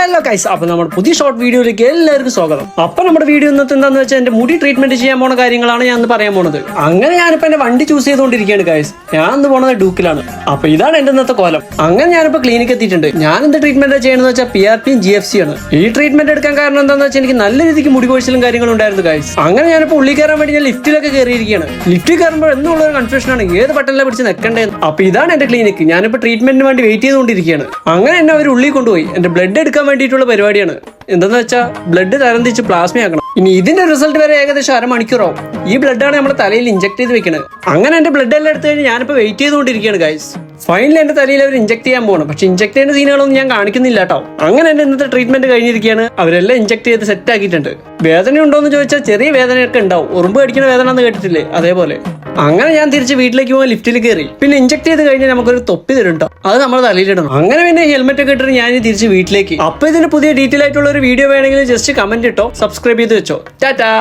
Hello guys, അപ്പൊ നമ്മുടെ പുതിയ ഷോർട്ട് വീഡിയോയിലേക്ക് എല്ലാവർക്കും സ്വാഗതം. അപ്പൊ നമ്മുടെ വീഡിയോ ഇന്നത്തെ എന്താന്ന് വെച്ചാൽ എന്റെ മുടി ട്രീറ്റ്മെന്റ് ചെയ്യാൻ പോണ കാര്യങ്ങളാണ് ഞാൻ പറയാൻ പോണത്. അങ്ങനെ ഞാനിപ്പോ എന്റെ വണ്ടി ചൂസ് ചെയ്തുകൊണ്ടിരിക്കുകയാണ് ഗൈസ്. ഞാൻ ഇന്ന് പോണത് ഡ്യൂക്കിലാണ്. അപ്പൊ ഇതാണ് എന്റെ ഇന്നത്തെ കോലം. അങ്ങനെ ഞാനിപ്പോ ക്ലിനിക്ക് എത്തിയിട്ടുണ്ട്. ഞാൻ എന്ത് ട്രീറ്റ്മെന്റ് ചെയ്യണമെന്ന് വെച്ചാൽ PRP GFC ആണ്. ഈ ട്രീറ്റ്മെന്റ് എടുക്കാൻ കാരണം എന്താണെന്ന് വെച്ചാൽ എനിക്ക് നല്ല രീതിക്ക് മുടി കൊഴിച്ചിലും കാര്യങ്ങളും ഉണ്ടായിരുന്നു ഗൈസ്. അങ്ങനെ ഞാനിപ്പോ ഉള്ളിൽ കയറാൻ വേണ്ടി ഞാൻ ലിഫ്റ്റിലൊക്കെ കയറിയിരിക്കുകയാണ്. ലിഫ്റ്റിൽ കയറുമ്പോൾ എന്നുള്ള ഒരു കൺഫ്യൂഷൻ ആണ്, ഏത് ബട്ടണിലെ പിടിച്ച് നിൽക്കണ്ടേന്ന്. അപ്പൊ ഇതാണ് എന്റെ ക്ലിനിക്ക്. ഞാനിപ്പോ ട്രീറ്റ്മെന്റിന് വേണ്ടി വെയിറ്റ് ചെയ്തുകൊണ്ടിരിക്കുകയാണ്. അങ്ങനെ എന്നെ അവർ ഉള്ളിൽ കൊണ്ടുപോയി എന്റെ ബ്ലഡ് എടുക്കാൻ വേണ്ടിയിട്ടുള്ള പരിപാടിയാണ്. എന്താന്ന് വെച്ചാൽ ബ്ലഡ് തരംതിരിച്ച് പ്ലാസ്മ ആക്കണം. ഇനി ഇതിന്റെ റിസൾട്ട് വരെ ഏകദേശം അരമണിക്കൂറാവും. ഈ ബ്ലഡാണ് നമ്മുടെ തലയിൽ ഇഞ്ചക്ട് ചെയ്ത് വെക്കുന്നത്. അങ്ങനെ എന്റെ ബ്ലഡ് എല്ലാം എടുത്തു കഴിഞ്ഞ് ഞാനിപ്പോ വെയിറ്റ് ചെയ്തുകൊണ്ടിരിക്കുകയാണ് ഗൈസ്. ഫൈനലി എന്റെ തലയിൽ അവർ ഇഞ്ചക്ട് ചെയ്യാൻ പോകണം. പക്ഷെ ഇഞ്ചക്ട് ചെയ്യുന്ന സീനുകളൊന്നും ഞാൻ കാണിക്കുന്നില്ല കേട്ടോ. അങ്ങനെ എന്റെ ഇന്നത്തെ ട്രീറ്റ്മെന്റ് കഴിഞ്ഞിരിക്കുകയാണ്. അവരെല്ലാം ഇഞ്ചക്ട് ചെയ്ത് സെറ്റ് ആക്കിയിട്ടുണ്ട്. വേദന ഉണ്ടോ എന്ന് ചോദിച്ചാൽ ചെറിയ വേദനയൊക്കെ ഉണ്ടാവും. ഉറുമ്പ് കടിക്കുന്ന വേദന എന്ന് കേട്ടിട്ടില്ലേ, അതേപോലെ. അങ്ങനെ ഞാൻ തിരിച്ച് വീട്ടിലേക്ക് പോകാൻ ലിഫ്റ്റിൽ കയറി. പിന്നെ ഇഞ്ചക്ട് ചെയ്ത് കഴിഞ്ഞാൽ നമുക്കൊരു തൊപ്പി തരുണ്ടോ, അത് നമ്മുടെ തലയിലിടണം. അങ്ങനെ പിന്നെ ഹെൽമെറ്റ് ഒക്കെ ഇട്ടിട്ട് ഞാൻ തിരിച്ച് വീട്ടിലേക്ക്. അപ്പൊ ഇതിന് പുതിയ ഡീറ്റെയിൽ ആയിട്ടുള്ള ഒരു വീഡിയോ വേണമെങ്കിൽ ജസ്റ്റ് കമന്റ് ഇട്ടോ, സബ്സ്ക്രൈബ് ചെയ്ത് വെച്ചോ. ടാറ്റാ.